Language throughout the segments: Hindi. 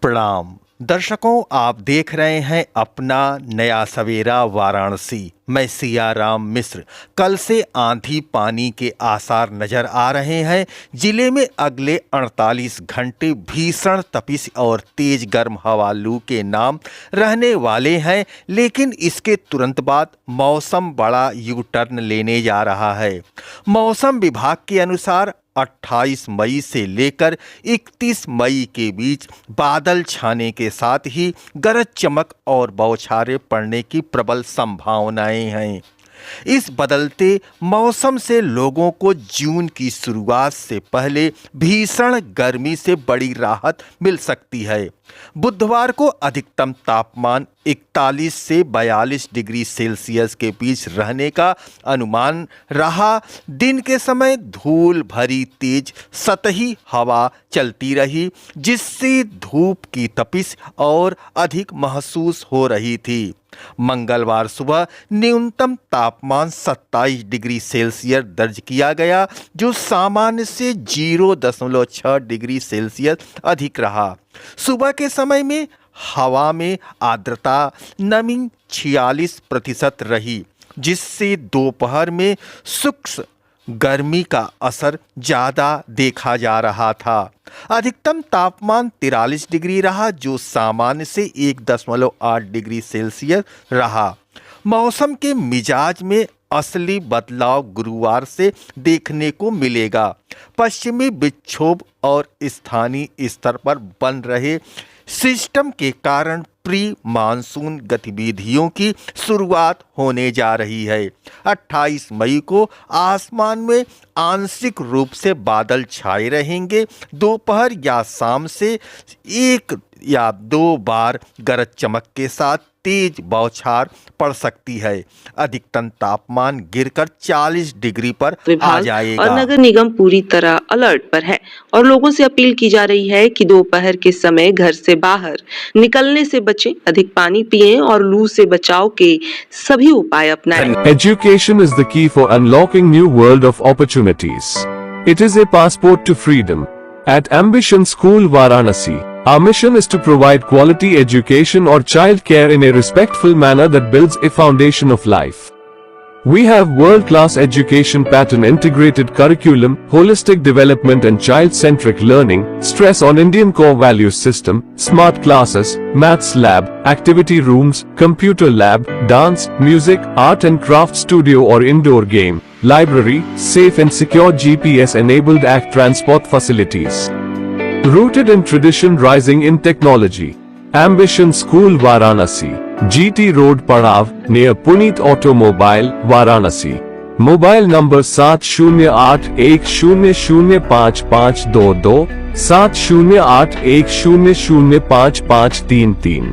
प्रणाम दर्शकों, आप देख रहे हैं अपना नया सवेरा वाराणसी। मैं सियाराम मिश्र। कल से आंधी पानी के आसार नजर आ रहे हैं। जिले में अगले 48 घंटे भीषण तपिश और तेज गर्म हवा लू के नाम रहने वाले हैं, लेकिन इसके तुरंत बाद मौसम बड़ा यू टर्न लेने जा रहा है। मौसम विभाग के अनुसार 28 मई से लेकर 31 मई के बीच बादल छाने के साथ ही गरज चमक और बौछारें पड़ने की प्रबल संभावनाएं हैं। इस बदलते मौसम से लोगों को जून की शुरुआत से पहले भीषण गर्मी से बड़ी राहत मिल सकती है। बुधवार को अधिकतम तापमान 41 से 42 डिग्री सेल्सियस के बीच रहने का अनुमान रहा। दिन के समय धूल भरी तेज सतही हवा चलती रही, जिससे धूप की तपिश और अधिक महसूस हो रही थी। मंगलवार सुबह न्यूनतम तापमान 27 डिग्री सेल्सियस दर्ज किया गया, जो सामान्य से 0.6 डिग्री सेल्सियस अधिक रहा। सुबह के समय में हवा में आर्द्रता नमी 46% रही, जिससे दोपहर में सूक्ष्म गर्मी का असर ज़्यादा देखा जा रहा था। अधिकतम तापमान 43 डिग्री रहा, जो सामान्य से 1.8 डिग्री सेल्सियस रहा। मौसम के मिजाज में असली बदलाव गुरुवार से देखने को मिलेगा। पश्चिमी विक्षोभ और स्थानीय स्तर पर बन रहे सिस्टम के कारण प्री मानसून गतिविधियों की शुरुआत होने जा रही है। 28 मई को आसमान में आंशिक रूप से बादल छाए रहेंगे। दोपहर या शाम से 1 या 2 बार गरज चमक के साथ तेज बौछार पड़ सकती है। अधिकतम तापमान गिरकर 40 डिग्री पर आ जाएगा। और नगर निगम पूरी तरह अलर्ट पर है और लोगों से अपील की जा रही है कि दोपहर के समय घर से बाहर निकलने से बचें, अधिक पानी पिएं और लू से बचाव के सभी उपाय अपनाएं। Education is the key for unlocking new world of opportunities. It is a passport to freedom. At Ambition School Varanasi, our mission is to provide quality education or child care in a respectful manner that builds a foundation of life. We have world-class education pattern, integrated curriculum, holistic development and child-centric learning, stress on Indian core values system, smart classes, maths lab, activity rooms, computer lab, dance, music, art and craft studio or indoor game, library, safe and secure GPS-enabled ACT transport facilities. Rooted in tradition, rising in technology. Ambition School Varanasi, GT Road Padav, near Puneet Automobile, Varanasi. Mobile number 7081005522, 7081005533.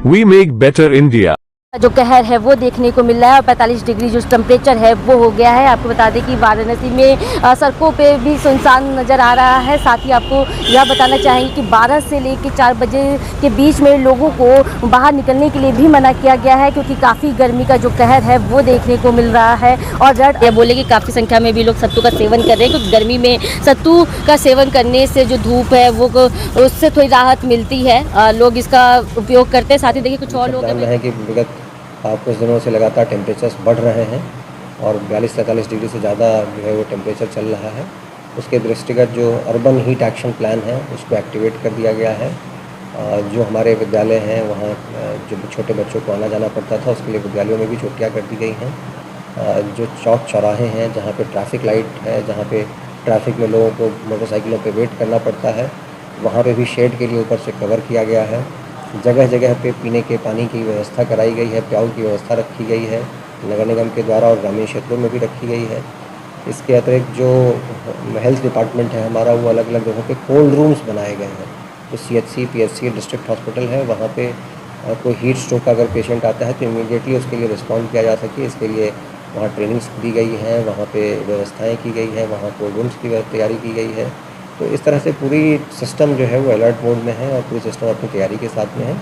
We make better India. जो कहर है वो देखने को मिल रहा है और 45 डिग्री जो टेम्परेचर है वो हो गया है। आपको बता दें कि वाराणसी में सड़कों पे भी सुनसान नज़र आ रहा है। साथ ही आपको यह बताना चाहेंगे कि 12 से लेकर 4 बजे के बीच में लोगों को बाहर निकलने के लिए भी मना किया गया है, क्योंकि काफ़ी गर्मी का जो कहर है वो देखने को मिल रहा है। और ये बोले कि काफ़ी संख्या में भी लोग सत्तू का सेवन कर रहे हैं, क्योंकि गर्मी में सत्तू का सेवन करने से जो धूप है वो उससे थोड़ी राहत मिलती है, लोग इसका उपयोग करते हैं। साथ ही देखिए कुछ और लोग हैं। कुछ दिनों से लगातार टेम्परेचर्स बढ़ रहे हैं और 42-43 डिग्री से ज़्यादा जो है वो टेम्परेचर चल रहा है। उसके दृष्टिगत जो अर्बन हीट एक्शन प्लान है उसको एक्टिवेट कर दिया गया है। जो हमारे विद्यालय हैं वहाँ जो छोटे बच्चों को आना जाना पड़ता था, उसके लिए विद्यालयों में भी छुट्टियाँ कर दी गई हैं। जो चौक चौराहे हैं जहाँ पे ट्रैफिक लाइट है, जहाँ पे ट्रैफिक में लोगों को मोटरसाइकिलों पे वेट करना पड़ता है, वहाँ पे भी शेड के लिए ऊपर से कवर किया गया है। जगह जगह पे पीने के पानी की व्यवस्था कराई गई है, प्याऊ की व्यवस्था रखी गई है नगर निगम के द्वारा और ग्रामीण क्षेत्रों में भी रखी गई है। इसके अतिरिक्त जो हेल्थ डिपार्टमेंट है हमारा, वो अलग अलग जगहों पे कोल्ड रूम्स बनाए गए हैं। जो CHC, PHC डिस्ट्रिक्ट हॉस्पिटल है, वहाँ पे कोई हीट स्ट्रोक का अगर पेशेंट आता है तो इमीडिएटली उसके लिए रिस्पॉन्ड किया जा सके, इसके लिए वहाँ ट्रेनिंग्स दी गई हैं, वहाँ पे व्यवस्थाएँ की गई हैं, वहाँ कोल्ड रूम्स की तैयारी की गई है। तो इस तरह से पूरी सिस्टम जो है वो अलर्ट मोड में है और पूरी सिस्टम अपनी तैयारी के साथ में है।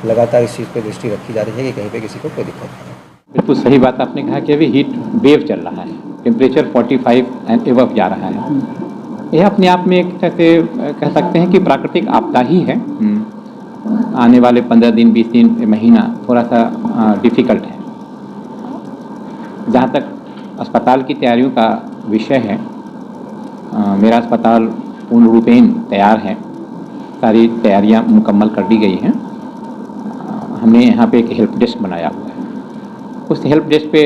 लगातार इस चीज़ पे दृष्टि रखी जा रही है कि कहीं पे किसी को कोई दिक्कत नहीं। बिल्कुल सही बात आपने कहा कि अभी हीट वेव चल रहा है, टेम्परेचर 45 एंड एबव जा रहा है। यह अपने आप में एक कह सकते हैं कि प्राकृतिक आपदा ही है। आने वाले 15 दिन 20 दिन महीना थोड़ा सा डिफ़िकल्ट है। जहाँ तक अस्पताल की तैयारियों का विषय है, मेरा अस्पताल पूर्ण रूपेण तैयार है, सारी तैयारियाँ मुकम्मल कर दी गई हैं। हमने यहाँ पे एक हेल्प डेस्क बनाया हुआ है, उस हेल्प डेस्क पे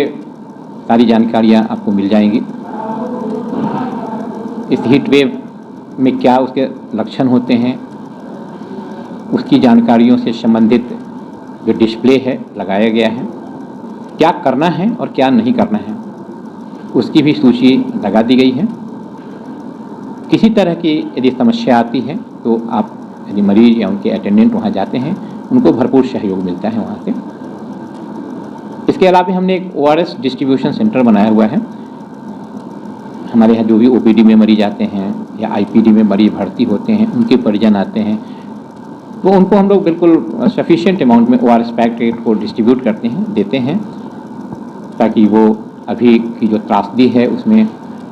सारी जानकारियाँ आपको मिल जाएंगी। इस हीट वेव में क्या उसके लक्षण होते हैं, उसकी जानकारियों से संबंधित जो डिस्प्ले है लगाया गया है, क्या करना है और क्या नहीं करना है उसकी भी सूची लगा दी गई है। किसी तरह की यदि समस्या आती है तो आप यदि मरीज या उनके अटेंडेंट वहाँ जाते हैं, उनको भरपूर सहयोग मिलता है वहाँ से। इसके अलावा हमने एक ORS डिस्ट्रीब्यूशन सेंटर बनाया हुआ है। हमारे यहाँ जो भी OPD में मरीज आते हैं या IPD में मरीज भर्ती होते हैं, उनके परिजन आते हैं, तो उनको हम लोग बिल्कुल सफिशिएंट अमाउंट में ORS पैकेट को डिस्ट्रीब्यूट करते हैं, देते हैं, ताकि वो अभी की जो त्रासदी है उसमें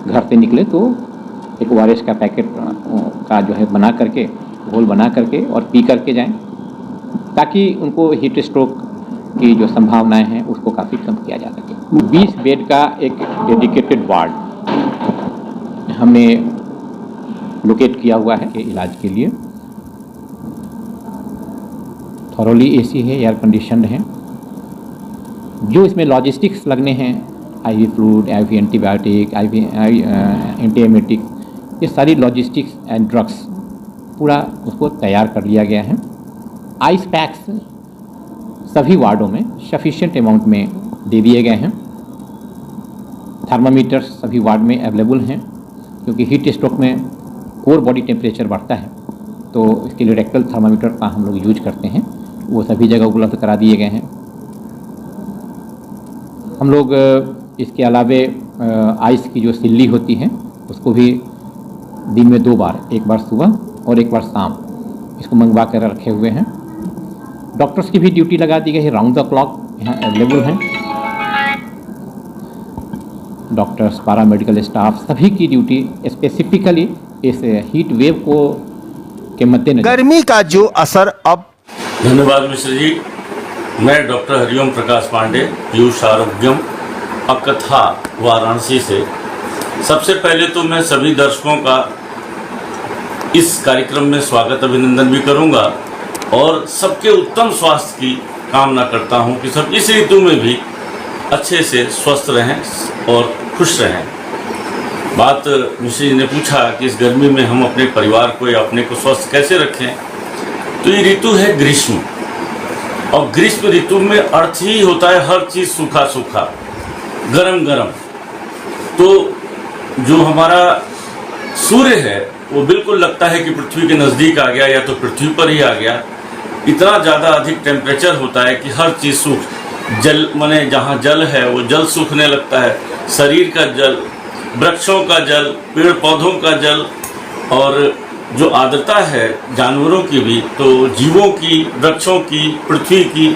घर से निकले तो एक ORS का पैकेट का जो है बना करके, घोल बना करके और पी करके जाएं, ताकि उनको हीट स्ट्रोक की जो संभावनाएं हैं उसको काफ़ी कम किया जा सके। 20 बेड का एक डेडिकेटेड वार्ड हमने लोकेट किया हुआ है इलाज के लिए। थॉरोली AC है, एयर कंडीशनड है। जो इसमें लॉजिस्टिक्स लगने हैं, IV fluid, IV antibiotic, IV एंटीएमेटिक, ये सारी लॉजिस्टिक्स एंड ड्रग्स पूरा उसको तैयार कर लिया गया है। आइस पैक्स सभी वार्डों में सफिशिएंट अमाउंट में दे दिए गए हैं। थर्मामीटर्स सभी वार्ड में अवेलेबल हैं, क्योंकि हीट स्ट्रोक में कोर बॉडी टेम्परेचर बढ़ता है, तो इसके लिए रेक्टल थर्मामीटर का हम लोग यूज करते हैं, वो सभी जगह उपलब्ध करा दिए गए हैं। हम लोग इसके अलावे आइस की जो सिल्ली होती है उसको भी दिन में 2 बार, एक बार सुबह और एक बार शाम, इसको मंगवा कर रखे हुए हैं। डॉक्टर्स की भी ड्यूटी लगा दी गई है, राउंड द क्लॉक यहाँ अवेलेबल हैं। डॉक्टर्स, पैरामेडिकल स्टाफ सभी की ड्यूटी स्पेसिफिकली इस हीट वेव को के मद्देनजर। गर्मी का जो असर अब। धन्यवाद मिश्र जी। मैं डॉक्टर हरिओम प्रकाश पांडे, पीयूष आरोग्यम, अकथा, वाराणसी से। सबसे पहले तो मैं सभी दर्शकों का इस कार्यक्रम में स्वागत अभिनंदन भी करूंगा और सबके उत्तम स्वास्थ्य की कामना करता हूं कि सब इस ऋतु में भी अच्छे से स्वस्थ रहें और खुश रहें। बात मिश्र जी ने पूछा कि इस गर्मी में हम अपने परिवार को या अपने को स्वस्थ कैसे रखें, तो ये ऋतु है ग्रीष्म, और ग्रीष्म ऋतु में अर्थ ही होता है हर चीज़ सूखा सूखा, गरम गरम। तो जो हमारा सूर्य है वो बिल्कुल लगता है कि पृथ्वी के नज़दीक आ गया या तो पृथ्वी पर ही आ गया। इतना ज़्यादा अधिक टेम्परेचर होता है कि हर चीज़ सूख, जल माने जहाँ जल है वो जल सूखने लगता है, शरीर का जल, वृक्षों का जल, पेड़ पौधों का जल, और जो आर्द्रता है जानवरों की भी, तो जीवों की, वृक्षों की, पृथ्वी की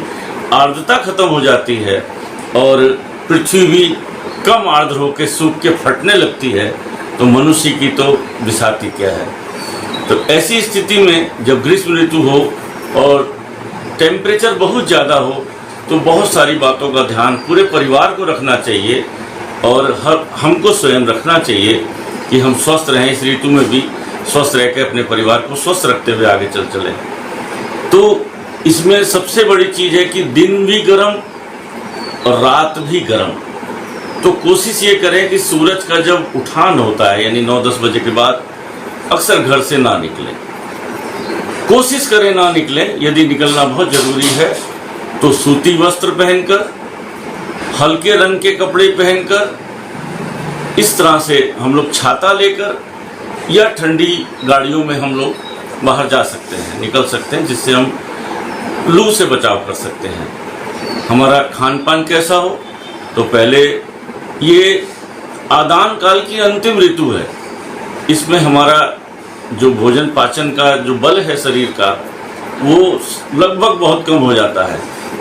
आर्द्रता खत्म हो जाती है और पृथ्वी भी कम आर्द्र होकर सूख के फटने लगती है, तो मनुष्य की तो बिसाती क्या है। तो ऐसी स्थिति में जब ग्रीष्म ऋतु हो और टेम्परेचर बहुत ज़्यादा हो, तो बहुत सारी बातों का ध्यान पूरे परिवार को रखना चाहिए और हमको स्वयं रखना चाहिए कि हम स्वस्थ रहें, इस ऋतु में भी स्वस्थ रह के अपने परिवार को स्वस्थ रखते हुए आगे चलें। तो इसमें सबसे बड़ी चीज़ है कि दिन भी गर्म और रात भी गर्म। तो कोशिश ये करें कि सूरज का जब उठान होता है यानी 9-10 बजे के बाद अक्सर घर से ना निकलें, कोशिश करें ना निकलें। यदि निकलना बहुत ज़रूरी है तो सूती वस्त्र पहनकर, हल्के रंग के कपड़े पहनकर, इस तरह से हम लोग छाता लेकर या ठंडी गाड़ियों में हम लोग बाहर जा सकते हैं, निकल सकते हैं, जिससे हम लू से बचाव कर सकते हैं। हमारा खान पान कैसा हो, तो पहले ये आदान काल की अंतिम ऋतु है, इसमें हमारा जो भोजन पाचन का जो बल है शरीर का वो लगभग बहुत कम हो जाता है।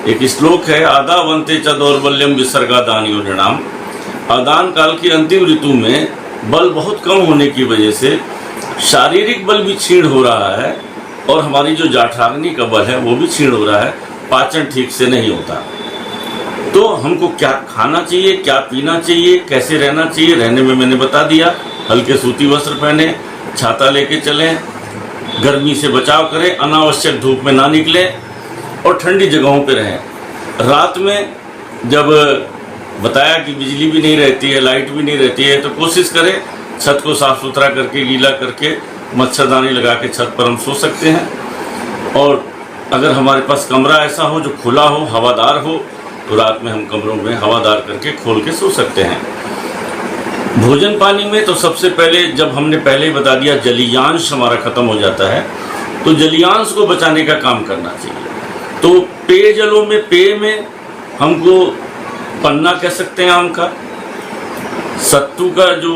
एक श्लोक है, आदा वंते च दौर्बल्यम विसर्गा दान योजनाम। आदान काल की अंतिम ऋतु में बल बहुत कम होने की वजह से शारीरिक बल भी क्षीण हो रहा है और हमारी जो जाठराग्नि का बल है वो भी क्षीण हो रहा है, पाचन ठीक से नहीं होता। तो हमको क्या खाना चाहिए, क्या पीना चाहिए, कैसे रहना चाहिए, रहने में मैंने बता दिया। हल्के सूती वस्त्र पहने, छाता लेके चलें, गर्मी से बचाव करें, अनावश्यक धूप में ना निकलें और ठंडी जगहों पे रहें। रात में जब बताया कि बिजली भी नहीं रहती है, लाइट भी नहीं रहती है, तो कोशिश करें छत को साफ सुथरा करके, गीला करके, मच्छरदानी लगा के छत पर हम सो सकते हैं। और अगर हमारे पास कमरा ऐसा हो जो खुला हो, हवादार हो, तो रात में हम कमरों में हवादार करके खोल के सो सकते हैं। भोजन पानी में तो सबसे पहले, जब हमने पहले ही बता दिया, जलीयांश हमारा खत्म हो जाता है, तो जलीयांश को बचाने का काम करना चाहिए। तो पेयजलों में, पेय में हमको पन्ना कह सकते हैं आम का, सत्तू का जो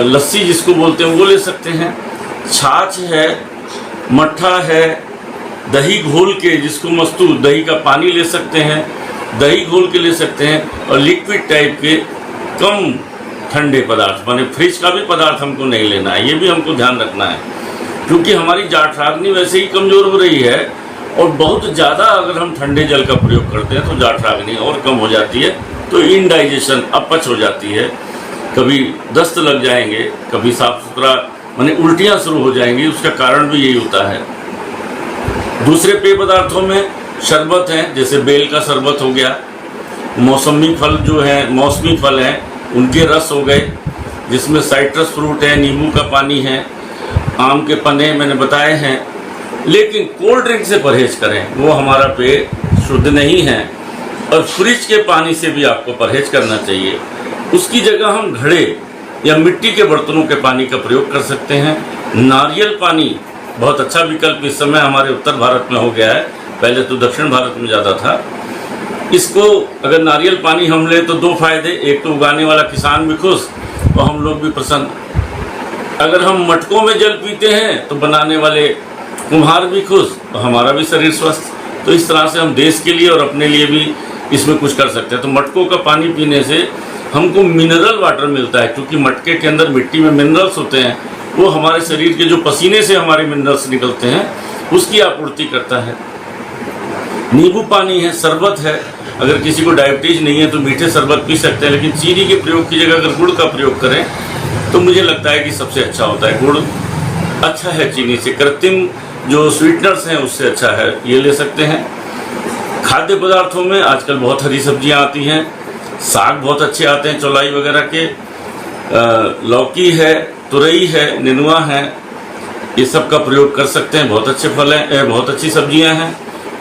लस्सी जिसको बोलते हैं वो ले सकते हैं, छाछ है, मट्ठा है, दही घोल के, जिसको मस्तू, दही का पानी ले सकते हैं, दही घोल के ले सकते हैं। और लिक्विड टाइप के कम ठंडे पदार्थ, माने फ्रिज का भी पदार्थ हमको नहीं लेना है, ये भी हमको ध्यान रखना है, क्योंकि हमारी जाठराग्नि वैसे ही कमज़ोर हो रही है। और बहुत ज़्यादा अगर हम ठंडे जल का प्रयोग करते हैं तो जाठराग्नि और कम हो जाती है, तो इनडाइजेशन, अपच हो जाती है, कभी दस्त लग जाएंगे, कभी साफ सुथरा माने उल्टियाँ शुरू हो जाएंगी। उसका कारण भी यही होता है। दूसरे पेय पदार्थों में शरबत हैं, जैसे बेल का शरबत हो गया, मौसमी फल जो है, मौसमी फल हैं, उनके रस हो गए, जिसमें साइट्रस फ्रूट है, नींबू का पानी है, आम के पन्ने मैंने बताए हैं। लेकिन कोल्ड ड्रिंक से परहेज करें, वो हमारा पेय शुद्ध नहीं है। और फ्रिज के पानी से भी आपको परहेज करना चाहिए। उसकी जगह हम घड़े या मिट्टी के बर्तनों के पानी का प्रयोग कर सकते हैं। नारियल पानी बहुत अच्छा विकल्प इस समय हमारे उत्तर भारत में हो गया है, पहले तो दक्षिण भारत में ज़्यादा था। इसको अगर नारियल पानी हम ले तो दो फायदे, एक तो उगाने वाला किसान भी खुश और हम लोग भी प्रसन्न। अगर हम मटकों में जल पीते हैं तो बनाने वाले कुम्हार भी खुश और हमारा भी शरीर स्वस्थ। तो इस तरह से हम देश के लिए और अपने लिए भी इसमें कुछ कर सकते हैं। तो मटकों का पानी पीने से हमको मिनरल वाटर मिलता है, क्योंकि मटके के अंदर मिट्टी में मिनरल्स होते हैं, वो हमारे शरीर के जो पसीने से हमारे मिनरल्स निकलते हैं उसकी आपूर्ति करता है। नींबू पानी है, शरबत है, अगर किसी को डायबिटीज नहीं है तो मीठे शरबत पी सकते हैं, लेकिन चीनी के प्रयोग की जगह अगर गुड़ का प्रयोग करें तो मुझे लगता है कि सबसे अच्छा होता है। गुड़ अच्छा है चीनी से, कृत्रिम जो स्वीटनर्स हैं उससे अच्छा है, ये ले सकते हैं। खाद्य पदार्थों में आजकल बहुत हरी सब्जियां आती हैं, साग बहुत अच्छे आते हैं चौलाई वगैरह के, लौकी है, तुरई है, नेनुआ है, ये सब का प्रयोग कर सकते हैं। बहुत अच्छे फल हैं, बहुत अच्छी सब्जियां हैं,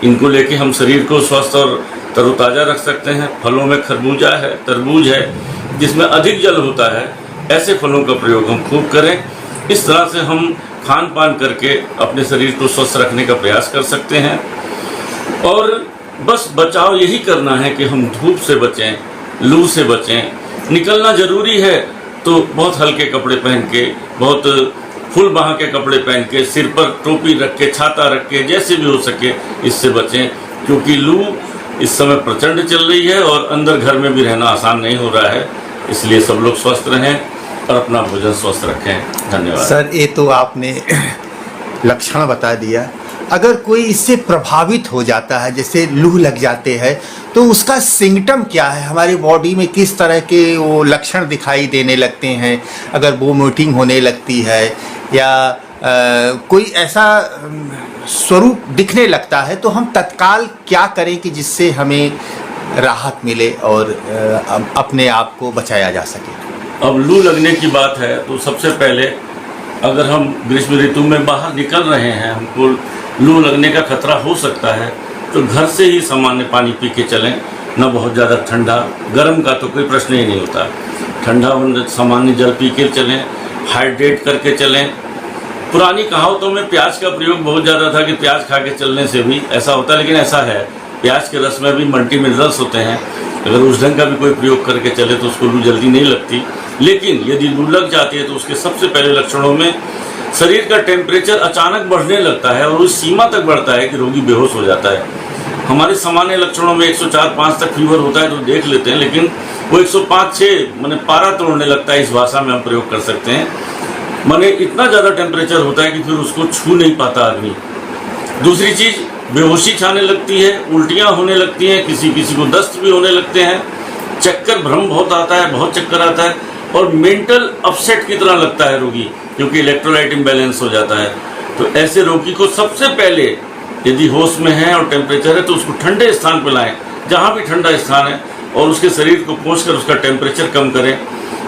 इनको लेके हम शरीर को स्वस्थ और तरोताज़ा रख सकते हैं। फलों में खरबूजा है, तरबूज है, जिसमें अधिक जल होता है, ऐसे फलों का प्रयोग हम खूब करें। इस तरह से हम खान पान करके अपने शरीर को स्वस्थ रखने का प्रयास कर सकते हैं। और बस बचाव यही करना है कि हम धूप से बचें, लू से बचें। निकलना ज़रूरी है तो बहुत हल्के कपड़े पहन के, बहुत फुल बाह के कपड़े पहन के, सिर पर टोपी रख के, छाता रख के, जैसे भी हो सके इससे बचें, क्योंकि लू इस समय प्रचंड चल रही है और अंदर घर में भी रहना आसान नहीं हो रहा है। इसलिए सब लोग स्वस्थ रहें और अपना भोजन स्वस्थ रखें। धन्यवाद सर। ये तो आपने लक्षण बता दिया। अगर कोई इससे प्रभावित हो जाता है, जैसे लू लग जाते हैं, तो उसका सिम्टम क्या है, हमारी बॉडी में किस तरह के वो लक्षण दिखाई देने लगते हैं? अगर वोमिटिंग होने लगती है या कोई ऐसा स्वरूप दिखने लगता है, तो हम तत्काल क्या करें कि जिससे हमें राहत मिले और अपने आप को बचाया जा सके? अब लू लगने की बात है तो सबसे पहले अगर हम ग्रीष्म ऋतु में बाहर निकल रहे हैं, हमको लू लगने का खतरा हो सकता है, तो घर से ही सामान्य पानी पी के चलें, न बहुत ज़्यादा ठंडा, गर्म का तो कोई प्रश्न ही नहीं होता। ठंडा सामान्य जल पी के चलें, हाइड्रेट करके चलें। पुरानी कहावतों में प्याज का प्रयोग बहुत ज़्यादा था कि प्याज खा के चलने से भी ऐसा होता है, लेकिन ऐसा है, प्याज के रस में भी मल्टी मिनरल्स होते हैं। अगर उस ढंग का भी कोई प्रयोग करके चले तो उसको लू जल्दी नहीं लगती। लेकिन यदि लू लग जाती है तो उसके सबसे पहले लक्षणों में शरीर का टेम्परेचर अचानक बढ़ने लगता है और उस सीमा तक बढ़ता है कि रोगी बेहोश हो जाता है। हमारे सामान्य लक्षणों में 104-105 तक फीवर होता है तो देख लेते हैं, लेकिन वो 105-106 माने पारा तोड़ने लगता है, इस भाषा में हम प्रयोग कर सकते हैं। माने इतना ज़्यादा टेम्परेचर होता है कि फिर उसको छू नहीं पाता आदमी, दूसरी चीज़, बेहोशी छाने लगती है, उल्टियाँ होने लगती हैं, किसी किसी को दस्त भी होने लगते हैं, चक्कर भ्रम बहुत आता है, बहुत चक्कर आता है, और मेंटल अपसेट की तरह लगता है रोगी, क्योंकि इलेक्ट्रोलाइट इम्बैलेंस हो जाता है। तो ऐसे रोगी को सबसे पहले यदि होश में है और टेम्परेचर है तो उसको ठंडे स्थान पर लाएं, जहाँ भी ठंडा स्थान है, और उसके शरीर को पोंछकर उसका टेम्परेचर कम करें।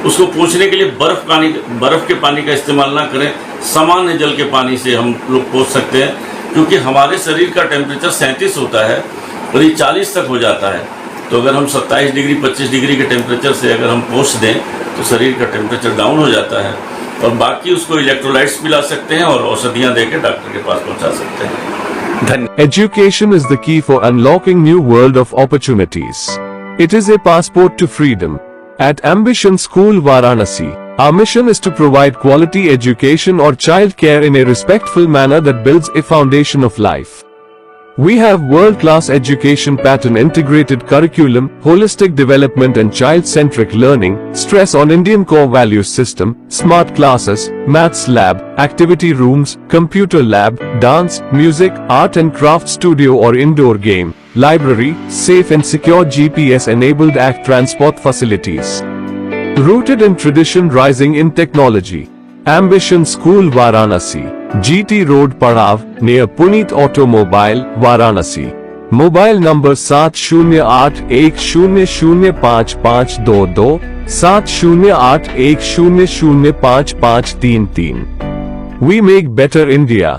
उसको पोंछने के लिए बर्फ़ के पानी का इस्तेमाल ना करें, सामान्य जल के पानी से हम लोग पोंछ सकते हैं, क्योंकि हमारे शरीर का टेम्परेचर 37 होता है और ये 40 तक हो जाता है। तो अगर हम 27 डिग्री 25 डिग्री के टेम्परेचर से अगर हम पोंछ दें तो शरीर का टेम्परेचर डाउन हो जाता है, और बाकी उसको इलेक्ट्रोलाइट्स पिला सकते हैं और औषधियाँ देकर डॉक्टर के पास पहुँचा सकते हैं। धन्यवाद। Education is the key for unlocking new world of opportunities. It is a passport to freedom. At Ambition School Varanasi, our mission is to provide quality education or child care in a respectful manner that builds a foundation of life. We have world-class education pattern, integrated curriculum, holistic development and child-centric learning, stress on Indian core values system, smart classes, maths lab, activity rooms, computer lab, dance, music, art and craft studio or indoor game, library, safe and secure GPS-enabled transport facilities. Rooted in tradition, rising in technology. Ambition School Varanasi, GT Road Padav, near Puneet Automobile, Varanasi. Mobile number 7081005522, 7081005533. We make better India.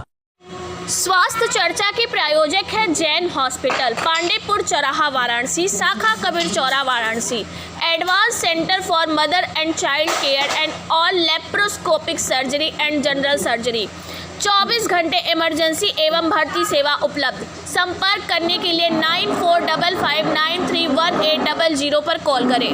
स्वास्थ्य चर्चा के प्रायोजक है जैन हॉस्पिटल, पांडेपुर चौराहा वाराणसी, शाखा Kabir Chaura Varanasi. Advance centre for mother and child care and all laparoscopic surgery and general surgery. 24 घंटे इमरजेंसी एवं भर्ती सेवा उपलब्ध। संपर्क करने के लिए 9455931800 पर कॉल करें।